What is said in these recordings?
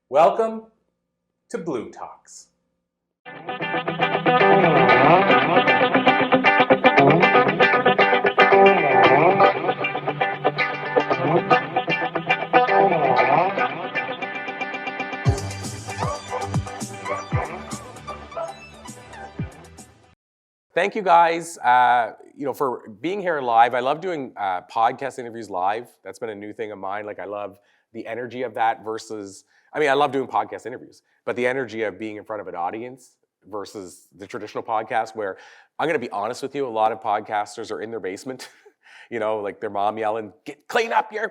Welcome to Blue Talks. Thank you guys, for being here live. I love doing podcast interviews live. That's been a new thing of mine. Like, I love the energy of that versus, I love doing podcast interviews, but the energy of being in front of an audience versus the traditional podcast where, I'm going to be honest with you, a lot of podcasters are in their basement, like their mom yelling, clean up your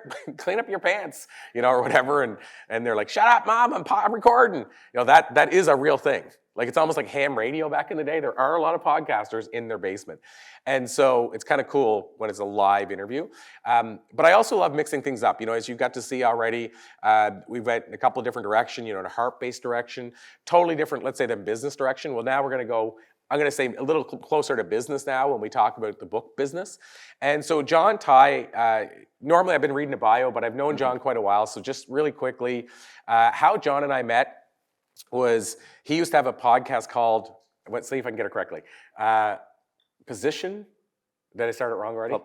pants, or whatever. And they're like, shut up, mom, I'm recording. That is a real thing. Like, it's almost like ham radio back in the day. There are a lot of podcasters in their basement. And so it's kind of cool when it's a live interview. But I also love mixing things up. As you got to see already, we went in a couple of different directions, in a heart-based direction, totally different, let's say, than business direction. Well, now we're going to go, I'm going to say a little closer to business now when we talk about the book business. And so John Tighe, normally I've been reading a bio, but I've known John quite a while. So just really quickly, how John and I met was he used to have a podcast called, let's see if I can get it correctly, Position, did I start it wrong already?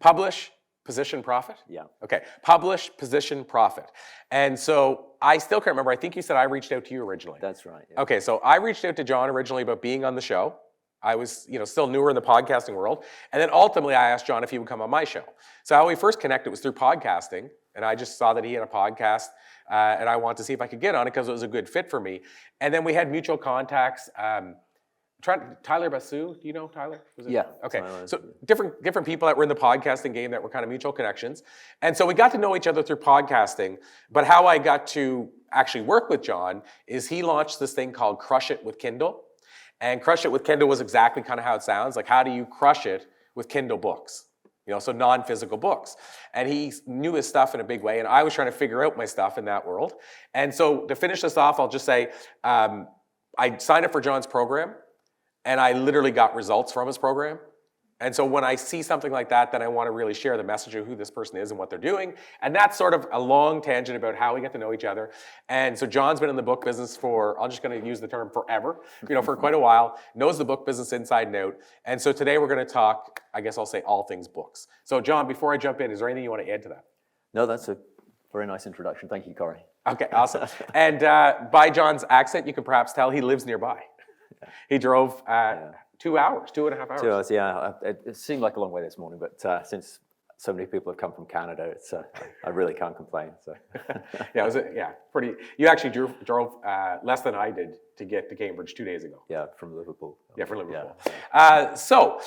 Publish, Position, Profit? Yeah. Okay, Publish, Position, Profit. And so I still can't remember, I think you said I reached out to you originally. That's right. Yeah. Okay, so I reached out to John originally about being on the show. I was, still newer in the podcasting world. And then ultimately I asked John if he would come on my show. So how we first connected was through podcasting. And I just saw that he had a podcast and I wanted to see if I could get on it because it was a good fit for me. And then we had mutual contacts. Tyler Basu, do you know Tyler? Yeah. Okay, so different people that were in the podcasting game that were kind of mutual connections. And so we got to know each other through podcasting. But how I got to actually work with John is he launched this thing called Crush It with Kindle. And Crush It with Kindle was exactly kind of how it sounds. Like, how do you crush it with Kindle books? So non-physical books. And he knew his stuff in a big way, and I was trying to figure out my stuff in that world. And so to finish this off, I'll just say, I signed up for John's program, and I literally got results from his program. And so when I see something like that, then I want to really share the message of who this person is and what they're doing. And that's sort of a long tangent about how we get to know each other. And so John's been in the book business for, I'm just going to use the term forever, for quite a while, knows the book business inside and out. And so today we're going to talk, I guess I'll say, all things books. So John, before I jump in, is there anything you want to add to that? No, that's a very nice introduction. Thank you, Corey. Okay, awesome. And by John's accent, you can perhaps tell he lives nearby. He drove 2 hours, 2.5 hours. 2 hours, yeah. It seemed like a long way this morning, but since so many people have come from Canada, it's I really can't complain. So pretty. You actually drove less than I did to get to Cambridge 2 days ago. Yeah, from Liverpool. Yeah, from Liverpool. Yeah. So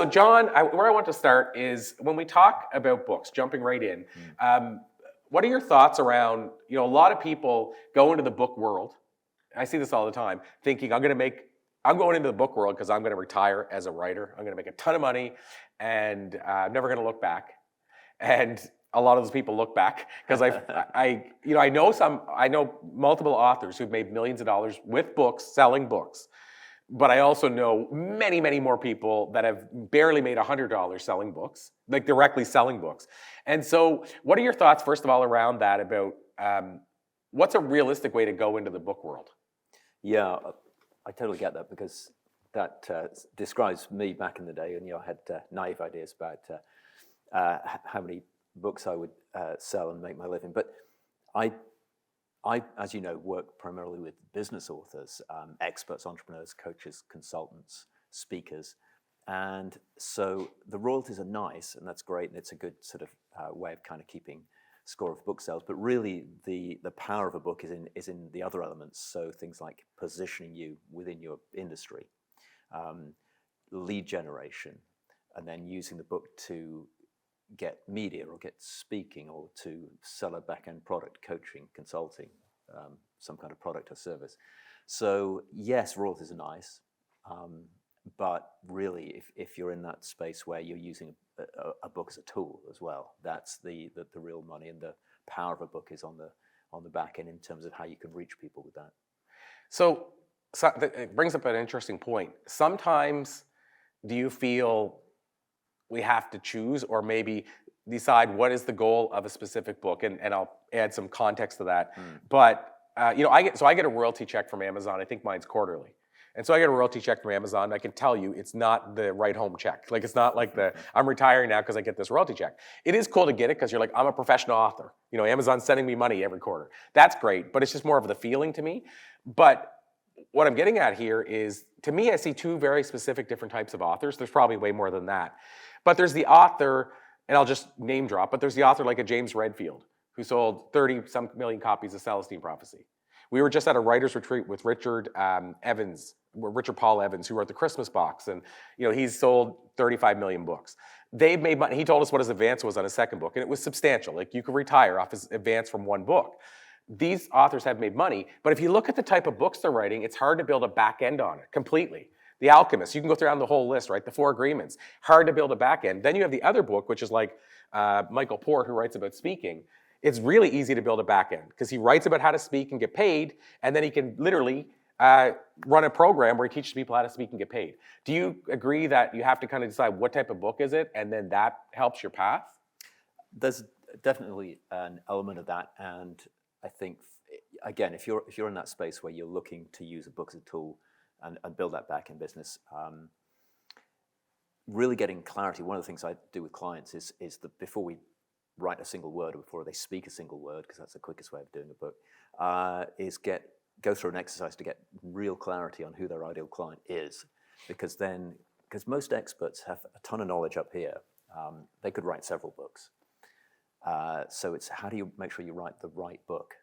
John, where I want to start is when we talk about books, jumping right in. What are your thoughts around? A lot of people go into the book world. I see this all the time, thinking I'm going into the book world because I'm going to retire as a writer. I'm going to make a ton of money, and I'm never going to look back. And a lot of those people look back because I know multiple authors who've made millions of dollars with books, selling books. But I also know many, many more people that have barely made $100 selling books, like directly selling books. And so, what are your thoughts, first of all, around that? About what's a realistic way to go into the book world? Yeah, I totally get that because that describes me back in the day, and I had naive ideas about how many books I would sell and make my living. But I, as you know, work primarily with business authors, experts, entrepreneurs, coaches, consultants, speakers, and so the royalties are nice, and that's great, and it's a good sort of way of kind of keeping score of book sales, but really the power of a book is in the other elements. So things like positioning you within your industry, lead generation, and then using the book to get media or get speaking or to sell a back-end product, coaching, consulting, some kind of product or service. So yes, royalties are nice, but really if you're in that space where you're using a book as a tool as well, that's the real money, and the power of a book is on the back end in terms of how you can reach people with that. So it brings up an interesting point. Sometimes do you feel we have to choose or maybe decide what is the goal of a specific book? And I'll add some context to that. But I get a royalty check from Amazon. I think mine's quarterly. And so I get a royalty check from Amazon. I can tell you it's not the right home check. Like it's not like I'm retiring now because I get this royalty check. It is cool to get it because you're like, I'm a professional author. Amazon's sending me money every quarter. That's great, but it's just more of the feeling to me. But what I'm getting at here is, to me, I see two very specific different types of authors. There's probably way more than that. But there's the author, and I'll just name drop, but there's the author like a James Redfield, who sold 30-some million copies of Celestine Prophecy. We were just at a writer's retreat with Richard Paul Evans, who wrote The Christmas Box, and he's sold 35 million books. They've made money. He told us what his advance was on his second book, and it was substantial. Like you could retire off his advance from one book. These authors have made money, but if you look at the type of books they're writing, it's hard to build a back end on it completely. The Alchemist, you can go down the whole list, right? The Four Agreements, hard to build a back end. Then you have the other book, which is like Michael Port, who writes about speaking. It's really easy to build a back end because he writes about how to speak and get paid, and then he can literally run a program where he teaches people how to speak and get paid. Do you agree that you have to kind of decide what type of book is it, and then that helps your path? There's definitely an element of that, and I think, again, if you're in that space where you're looking to use a book as a tool and build that back in business, really getting clarity. One of the things I do with clients is that before we write a single word or before they speak a single word, because that's the quickest way of doing a book, is go through an exercise to get real clarity on who their ideal client is. Because most experts have a ton of knowledge up here. They could write several books. So it's how do you make sure you write the right book?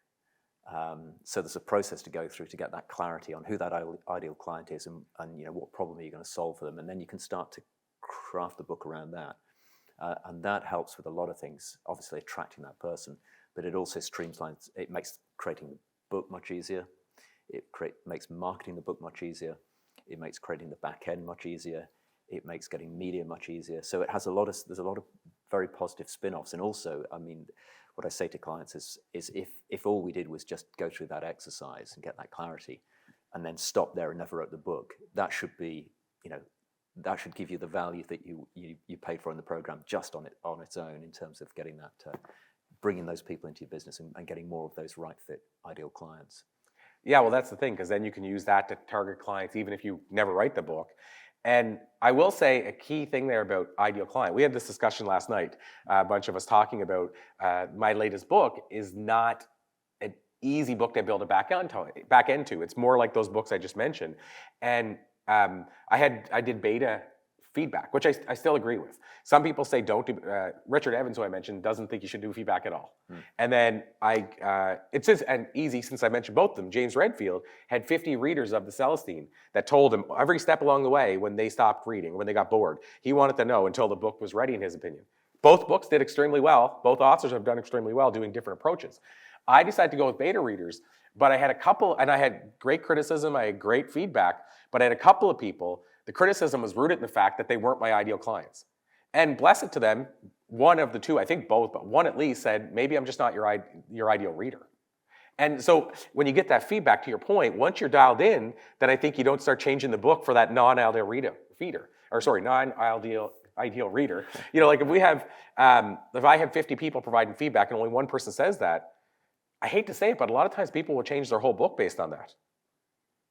So there's a process to go through to get that clarity on who that ideal client is and what problem are you going to solve for them. And then you can start to craft the book around that. And that helps with a lot of things, obviously attracting that person, but it also streamlines, it makes creating the book much easier. It makes marketing the book much easier. It makes creating the back end much easier. It makes getting media much easier. So there's a lot of very positive spin-offs. And also, I mean, what I say to clients is if all we did was just go through that exercise and get that clarity and then stop there and never wrote the book, that should be, that should give you the value that you paid for in the program just on its own in terms of getting that, bringing those people into your business and getting more of those right fit ideal clients. Yeah, well, that's the thing, because then you can use that to target clients even if you never write the book. And I will say a key thing there about ideal client. We had this discussion last night, a bunch of us talking about my latest book is not an easy book to build a back end to. It's more like those books I just mentioned. And I did beta feedback, which I still agree with. Some people say don't do, Richard Evans, who I mentioned, doesn't think you should do feedback at all. And then it's just and easy, since I mentioned both of them, James Redfield had 50 readers of the Celestine that told him every step along the way when they stopped reading, when they got bored. He wanted to know until the book was ready, in his opinion. Both books did extremely well. Both authors have done extremely well doing different approaches. I decided to go with beta readers, but I had a couple, and I had great criticism, I had great feedback, but I had a couple of people, the criticism was rooted in the fact that they weren't my ideal clients. And bless it to them, one of the two, I think both, but one at least said, maybe I'm just not your ideal reader. And so when you get that feedback, to your point, once you're dialed in, then I think you don't start changing the book for that non-ideal reader. Ideal reader. Like if I have 50 people providing feedback and only one person says that, I hate to say it, but a lot of times people will change their whole book based on that.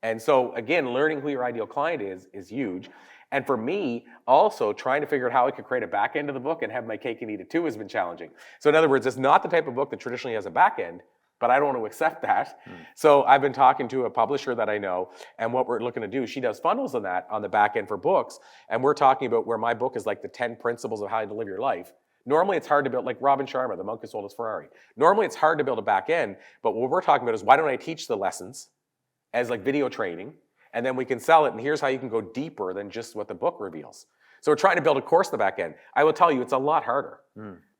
And so again, learning who your ideal client is huge. And for me, also trying to figure out how I could create a back end of the book and have my cake and eat it too has been challenging. So in other words, it's not the type of book that traditionally has a back end, but I don't want to accept that. So I've been talking to a publisher that I know, and what we're looking to do, she does funnels on that on the back end for books, and we're talking about where my book is like the 10 principles of how to live your life. Normally it's hard to build, like Robin Sharma, the monk who sold his Ferrari. Normally it's hard to build a back end, but what we're talking about is why don't I teach the lessons as like video training, and then we can sell it, and here's how you can go deeper than just what the book reveals. So we're trying to build a course in the back end. I will tell you, it's a lot harder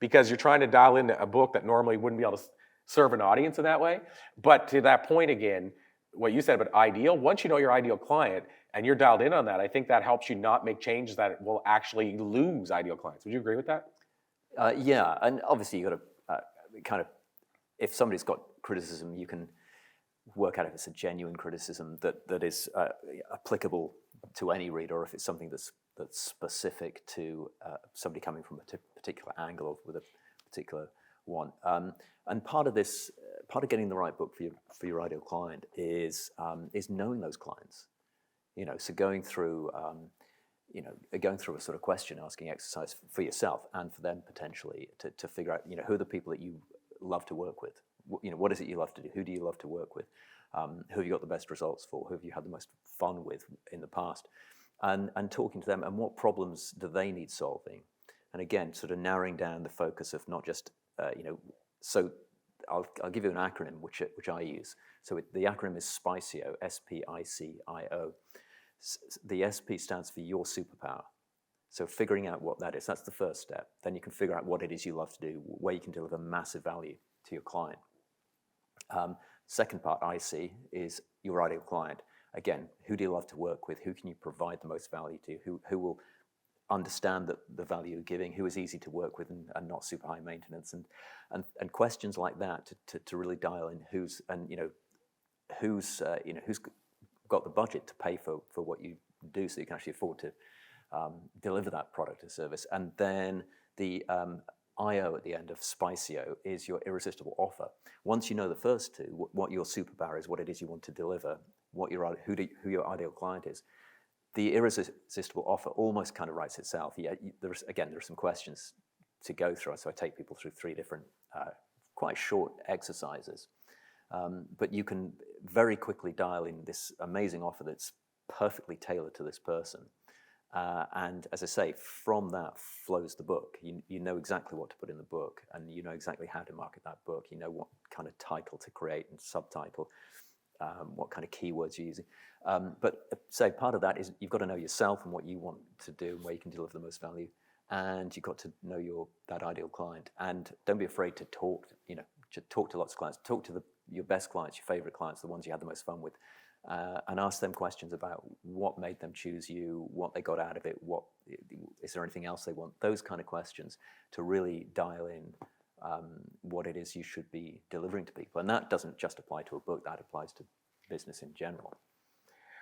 because you're trying to dial into a book that normally wouldn't be able to serve an audience in that way. But to that point again, what you said about ideal, once you know your ideal client and you're dialed in on that, I think that helps you not make changes that will actually lose ideal clients. Would you agree with that? Yeah, and obviously you've got to if somebody's got criticism, you can work out if it's a genuine criticism that is applicable to any reader, or if it's something that's specific to somebody coming from a particular angle or with a particular one. And part of part of getting the right book for your ideal client is knowing those clients. So going through going through a sort of question asking exercise for yourself and for them potentially to figure out who are the people that you love to work with. What is it you love to do? Who do you love to work with? Who have you got the best results for? Who have you had the most fun with in the past? And talking to them, and what problems do they need solving? And again, sort of narrowing down the focus of not just So I'll give you an acronym which I use. So the acronym is SPICIO, SPICIO. The SP stands for your superpower. So figuring out what that is, that's the first step. Then you can figure out what it is you love to do, where you can deliver massive value to your client. Second part, IC, is your ideal client. Again, who do you love to work with? Who can you provide the most value to? Who will understand the value you're giving? Who is easy to work with and not super high maintenance? And questions like that to really dial in who's got the budget to pay for what you do, so you can actually afford to deliver that product or service. And then the IO at the end of SPICIO is your irresistible offer. Once you know the first two, what your superpower is, what it is you want to deliver, who your ideal client is, the irresistible offer almost kind of writes itself. There are some questions to go through, so I take people through 3 different quite short exercises. But you can very quickly dial in this amazing offer that's perfectly tailored to this person. And as I say, from that flows the book. You know exactly what to put in the book, and you know exactly how to market that book. You know what kind of title to create and subtitle, what kind of keywords you're using. But say part of that is you've got to know yourself and what you want to do and where you can deliver the most value. And you've got to know that ideal client. And don't be afraid to talk, to talk to lots of clients. Talk to your best clients, your favorite clients, the ones you had the most fun with. And ask them questions about what made them choose you, what they got out of it, is there anything else they want? Those kind of questions to really dial in what it is you should be delivering to people. And that doesn't just apply to a book, that applies to business in general.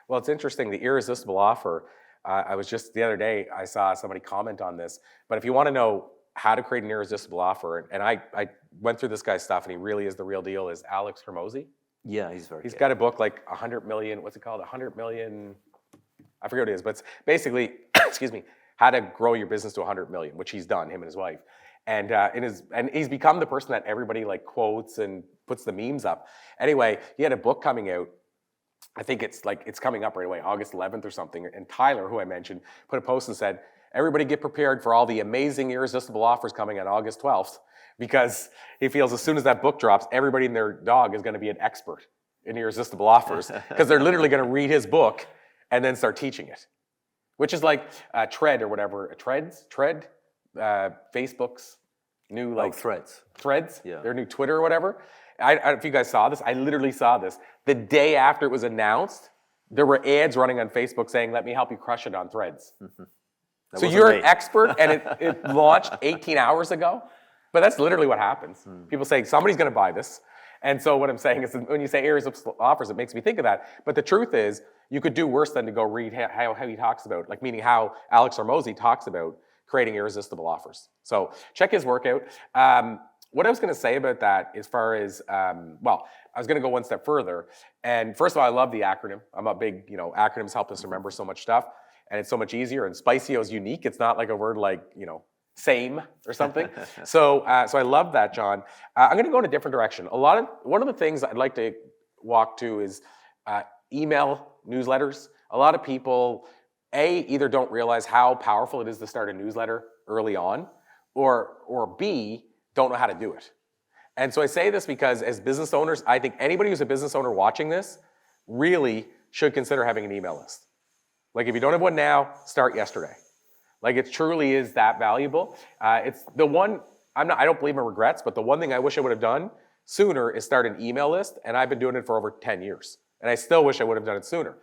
Well, it's interesting, the irresistible offer. I was just, the other day, I saw somebody comment on this, but if you want to know how to create an irresistible offer, and I went through this guy's stuff, and he really is the real deal, is Alex Hormozi. Yeah, he's very good. Got a book like 100 million, what's it called? 100 million, I forget what it is, but it's basically, excuse me, how to grow your business to 100 million, which he's done, him and his wife. And he's become the person that everybody like quotes and puts the memes up. Anyway, he had a book coming out. I think it's coming up right away, August 11th or something. And Tyler, who I mentioned, put a post and said, everybody get prepared for all the amazing irresistible offers coming on August 12th. Because he feels as soon as that book drops, everybody and their dog is going to be an expert in irresistible offers, because they're literally going to read his book and then start teaching it, which is like Tread or whatever. Facebook's new Threads. Threads, yeah. Their new Twitter or whatever. I don't know if you guys saw this. I literally saw this the day after it was announced. There were ads running on Facebook saying, "Let me help you crush it on Threads." Mm-hmm. So you're an expert, and it launched 18 hours ago. But that's literally what happens. People say, somebody's going to buy this. And so what I'm saying is, when you say irresistible offers, it makes me think of that. But the truth is, you could do worse than to go read how he talks about, meaning how Alex Hormozi talks about creating irresistible offers. So check his work out. What I was going to say about that, as far as, I was going to go one step further. And first of all, I love the acronym. I'm a big, acronyms help us remember so much stuff. And it's so much easier. And SPICIO is unique. It's not like a word like, same or something. So I love that, John. I'm going to go in a different direction. One of the things I'd like to walk to is email newsletters. A lot of people, either don't realize how powerful it is to start a newsletter early on, or B, don't know how to do it. And so I say this because as business owners, I think anybody who's a business owner watching this really should consider having an email list. Like if you don't have one now, start yesterday. Like it truly is that valuable. It's the one, I don't believe in regrets, but the one thing I wish I would have done sooner is start an email list, and I've been doing it for over 10 years. And I still wish I would have done it sooner.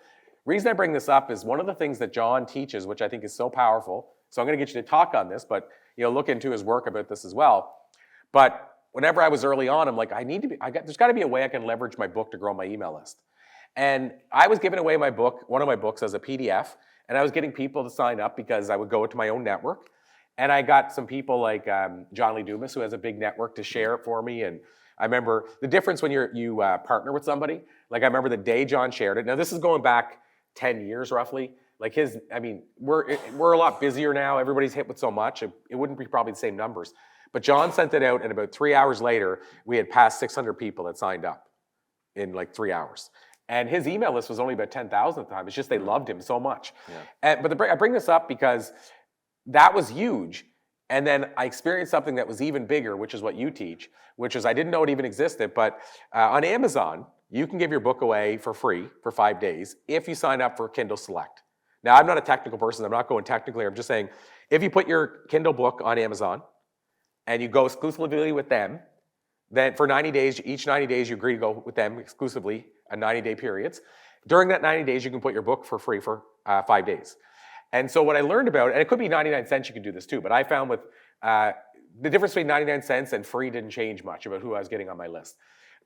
Reason I bring this up is one of the things that John teaches, which I think is so powerful. So I'm gonna get you to talk on this, but look into his work about this as well. But whenever I was early on, I'm like, there's gotta be a way I can leverage my book to grow my email list. And I was giving away one of my books as a PDF, and I was getting people to sign up because I would go to my own network. And I got some people like John Lee Dumas, who has a big network, to share it for me. And I remember the difference when you partner with somebody. Like I remember the day John shared it. Now this is going back 10 years roughly. Like we're a lot busier now. Everybody's hit with so much. It wouldn't be probably the same numbers. But John sent it out, and about 3 hours later, we had passed 600 people that signed up in like 3 hours. And his email list was only about 10,000 at the time. It's just they loved him so much. Yeah. I bring this up because that was huge. And then I experienced something that was even bigger, which is what you teach, which is I didn't know it even existed, but on Amazon, you can give your book away for free for 5 days if you sign up for Kindle Select. Now, I'm not a technical person. I'm not going technically. I'm just saying, if you put your Kindle book on Amazon and you go exclusively with them, then for 90 days, each 90 days, you agree to go with them exclusively, a 90-day periods. During that 90 days, you can put your book for free for 5 days. And so what I learned about, and it could be 99 cents, you could do this too, but I found with the difference between 99 cents and free didn't change much about who I was getting on my list.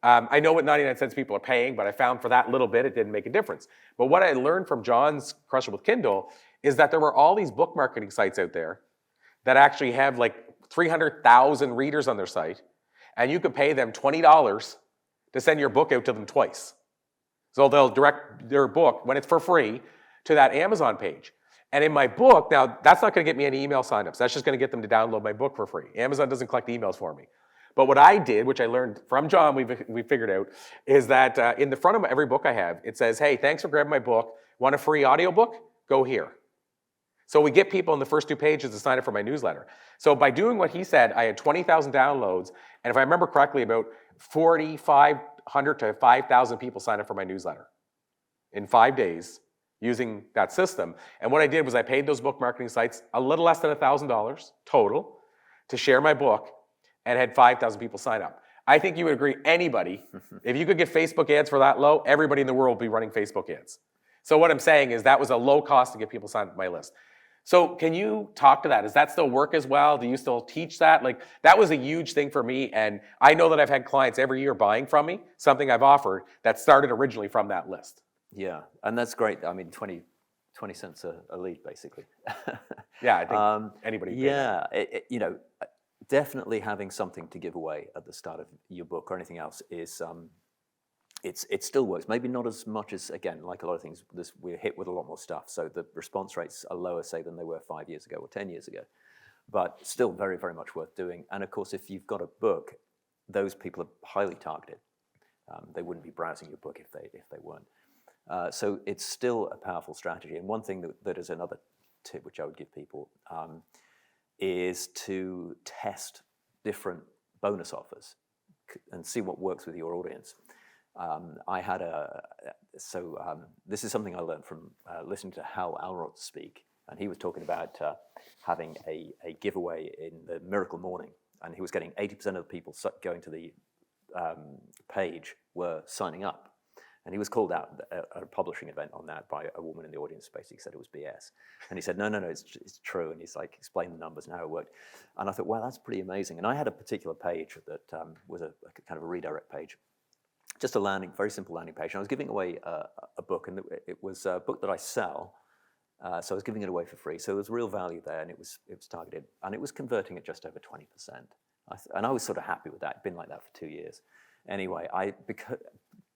I know what 99 cents people are paying, but I found for that little bit, it didn't make a difference. But what I learned from John's Crush It with Kindle is that there were all these book marketing sites out there that actually have like 300,000 readers on their site, and you could pay them $20 to send your book out to them twice. So they'll direct their book, when it's for free, to that Amazon page. And in my book, now that's not going to get me any email signups. That's just going to get them to download my book for free. Amazon doesn't collect emails for me. But what I did, which I learned from John, we figured out, is that in the front of every book I have, it says, hey, thanks for grabbing my book. Want a free audiobook? Go here. So we get people in the first 2 pages to sign up for my newsletter. So by doing what he said, I had 20,000 downloads. And if I remember correctly, about 4,500 to 5,000 people signed up for my newsletter in 5 days using that system. And what I did was I paid those book marketing sites a little less than $1,000 total to share my book and had 5,000 people sign up. I think you would agree, anybody, if you could get Facebook ads for that low, everybody in the world would be running Facebook ads. So what I'm saying is that was a low cost to get people signed up to my list. So can you talk to that? Does that still work as well? Do you still teach that? Like, that was a huge thing for me. And I know that I've had clients every year buying from me, something I've offered that started originally from that list. Yeah, and that's great. I mean, 20 cents a lead, basically. Yeah, I think anybody. Yeah, definitely having something to give away at the start of your book or anything else is, it still works. Maybe not as much as, again, like a lot of things, we're hit with a lot more stuff. So the response rates are lower, say, than they were 5 years ago or 10 years ago. But still very, very much worth doing. And of course, if you've got a book, those people are highly targeted. They wouldn't be browsing your book if they weren't. So it's still a powerful strategy. And one thing that is another tip which I would give people is to test different bonus offers and see what works with your audience. This is something I learned from listening to Hal Elrod speak, and he was talking about having a giveaway in the Miracle Morning, and he was getting 80% of the people going to the page were signing up. And he was called out at a publishing event on that by a woman in the audience, basically said it was BS. And he said, no, it's true. And he's like, explained the numbers and how it worked. And I thought, wow, that's pretty amazing. And I had a particular page that was a kind of a redirect page, just a very simple landing page. And I was giving away a book, and it was a book that I sell. So I was giving it away for free. So there was real value there, and it was targeted. And it was converting at just over 20%. And I was sort of happy with that. It'd been like that for 2 years. Anyway,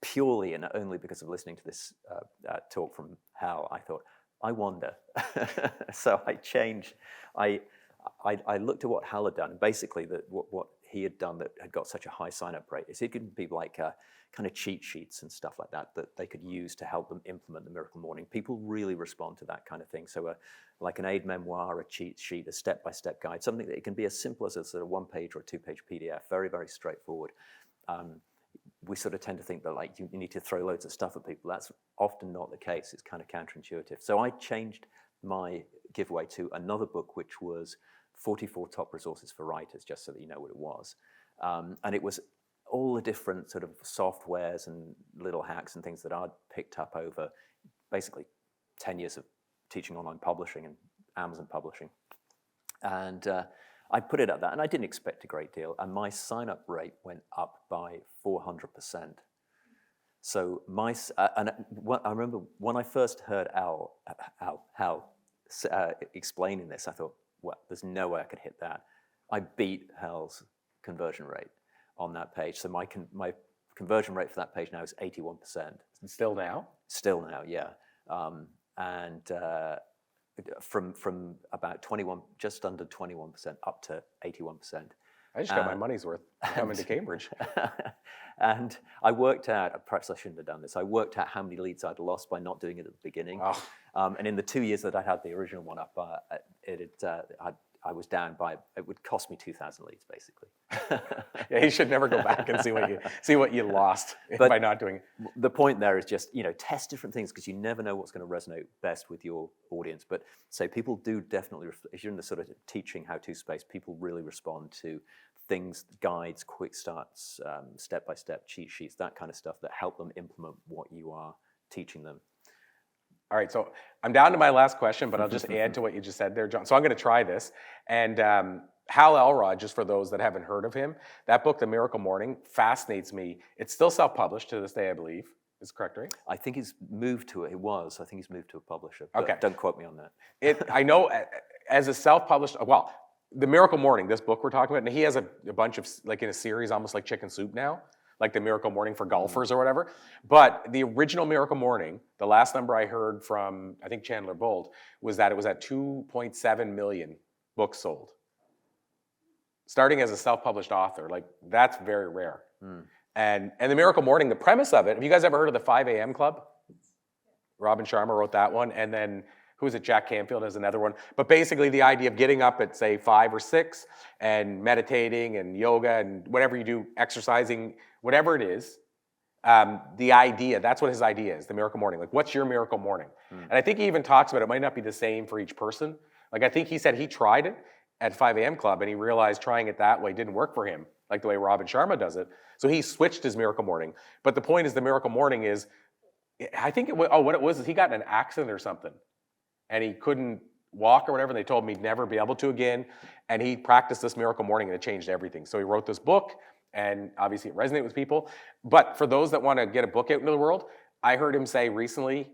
purely and only because of listening to this talk from Hal, I thought, I wonder. So I changed. I looked at what Hal had done, and basically what he had done that had got such a high sign-up rate is he'd given people like kind of cheat sheets and stuff like that they could use to help them implement the Miracle Morning. People really respond to that kind of thing. So like an aid memoir, a cheat sheet, a step-by-step guide, something that it can be as simple as a sort of 1-page or a 2-page PDF, very, very straightforward. We sort of tend to think that like you need to throw loads of stuff at people. That's often not the case. It's kind of counterintuitive. So I changed my giveaway to another book, which was 44 Top Resources for Writers, just so that you know what it was. And it was all the different sort of softwares and little hacks and things that I'd picked up over basically 10 years of teaching online publishing and Amazon publishing. And I put it at that, and I didn't expect a great deal, and my sign-up rate went up by 400%. So I remember when I first heard Hal explaining this, I thought, well, there's no way I could hit that. I beat Hal's conversion rate. on that page. So my conversion rate for that page now is 81%. Still now? Still now, yeah. And from about 21, just under 21% up to 81%. I just got my money's worth coming to Cambridge. And I worked out, perhaps I shouldn't have done this, I worked out how many leads I'd lost by not doing it at the beginning. Oh. And in the 2 years that I had the original one up, I was down by, it would cost me 2,000 leads, basically. Yeah, you should never go back and see what you lost by not doing it. The point there is just, test different things, because you never know what's going to resonate best with your audience. But so people do definitely, if you're in the sort of teaching how-to space, people really respond to things, guides, quick starts, step-by-step cheat sheets, that kind of stuff that help them implement what you are teaching them. All right, so I'm down to my last question, but I'll just add to what you just said there, John. So I'm going to try this. And Hal Elrod, just for those that haven't heard of him, that book, The Miracle Morning, fascinates me. It's still self-published to this day, I believe. Is correct, right? I think he's moved to it. I think he's moved to a publisher. Okay. Don't quote me on that. I know as a self-published, well, The Miracle Morning, this book we're talking about, and he has a bunch of, like in a series, almost like Chicken Soup now, like The Miracle Morning for golfers or whatever. But the original Miracle Morning, the last number I heard from, I think Chandler Bolt, was that it was at 2.7 million books sold. Starting as a self-published author, like that's very rare. And The Miracle Morning, the premise of it, have you guys ever heard of the 5 a.m. Club? Robin Sharma wrote that one, and then who is it? Jack Canfield has another one. But basically the idea of getting up at say 5 or 6 and meditating and yoga and whatever you do, exercising, whatever it is, the idea, that's what his idea is, the miracle morning. Like, what's your miracle morning? And I think he even talks about it might not be the same for each person. Like, I think he said he tried it at 5 a.m. Club and he realized trying it that way didn't work for him, like the way Robin Sharma does it. So he switched his miracle morning. But the point is the miracle morning is, I think what it was is he got in an accident or something and he couldn't walk or whatever. And they told him he'd never be able to again. And he practiced this miracle morning and it changed everything. So he wrote this book. And obviously it resonated with people. But for those that want to get a book out into the world, I heard him say recently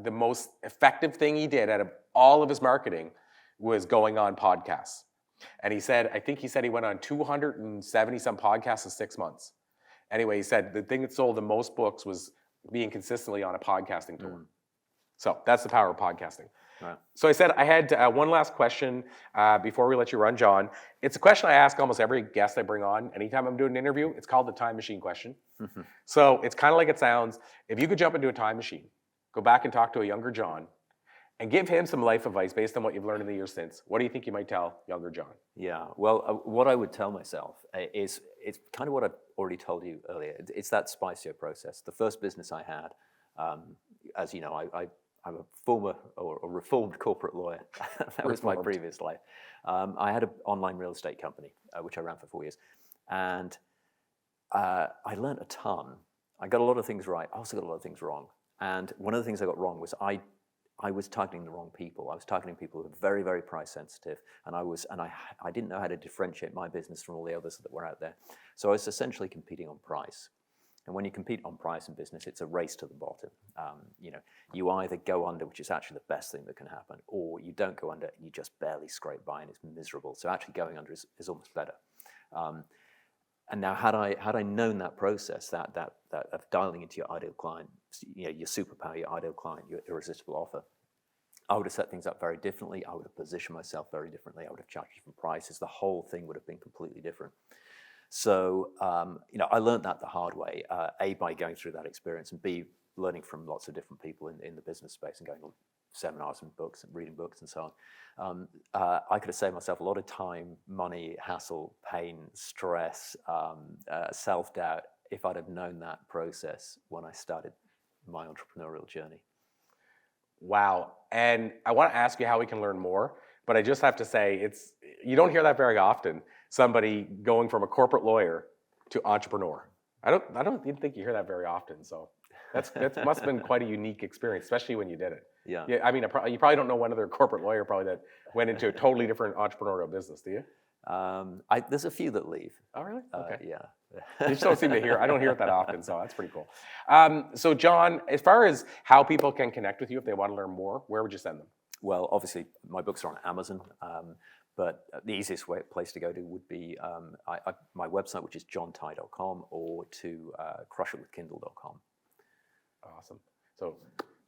the most effective thing he did out of all of his marketing was going on podcasts. And he said, I think he said he went on 270 some podcasts in 6 months. Anyway, he said the thing that sold the most books was being consistently on a podcasting tour. So that's the power of podcasting. Right. So I said I had one last question before we let you run, John. It's a question I ask almost every guest I bring on. Anytime I'm doing an interview, it's called the time machine question. So it's kind of like it sounds. If you could jump into a time machine, go back and talk to a younger John, and give him some life advice based on what you've learned in the years since, what do you think you might tell younger John? Yeah, well, what I would tell myself is it's kind of what I've already told you earlier. It's that Spicio process. The first business I had, as you know, I'm a former or a reformed corporate lawyer. That was my previous life. I had an online real estate company, which I ran for 4 years. And I learned a ton. I got a lot of things right. I also got a lot of things wrong. And one of the things I got wrong was I was targeting the wrong people. I was targeting people who were very, very price sensitive. And I didn't know how to differentiate my business from all the others that were out there. So I was essentially competing on price. And when you compete on price in business, it's a race to the bottom. You either go under, which is actually the best thing that can happen, or you don't go under and you just barely scrape by and it's miserable. So actually going under is almost better. And now had I known that process, that of dialing into your ideal client, your superpower, your ideal client, your irresistible offer, I would have set things up very differently. I would have positioned myself very differently. I would have charged different prices. The whole thing would have been completely different. So, I learned that the hard way, A, by going through that experience, and B, learning from lots of different people in the business space and going on seminars and books and reading books and so on. I could have saved myself a lot of time, money, hassle, pain, stress, self-doubt if I'd have known that process when I started my entrepreneurial journey. Wow. And I want to ask you how we can learn more, but I just have to say you don't hear that very often. Somebody going from a corporate lawyer to entrepreneur. I don't even think you hear that very often. So that must have been quite a unique experience, especially when you did it. Yeah. I mean, you probably don't know one other corporate lawyer probably that went into a totally different entrepreneurial business, do you? There's a few that leave. Oh, really? Okay. Yeah. You just don't seem to hear. I don't hear it that often, so that's pretty cool. So, John, as far as how people can connect with you if they want to learn more, where would you send them? Well, obviously, my books are on Amazon. But the easiest place to go to would be my website, which is johntighe.com, or to crushitwithkindle.com. Awesome. So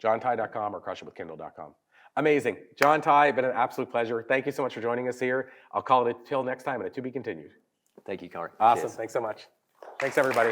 johntighe.com or crushitwithkindle.com. Amazing. John Tighe, been an absolute pleasure. Thank you so much for joining us here. I'll call it till next time, and a to be continued. Thank you, Corey. Awesome. Cheers. Thanks so much. Thanks, everybody.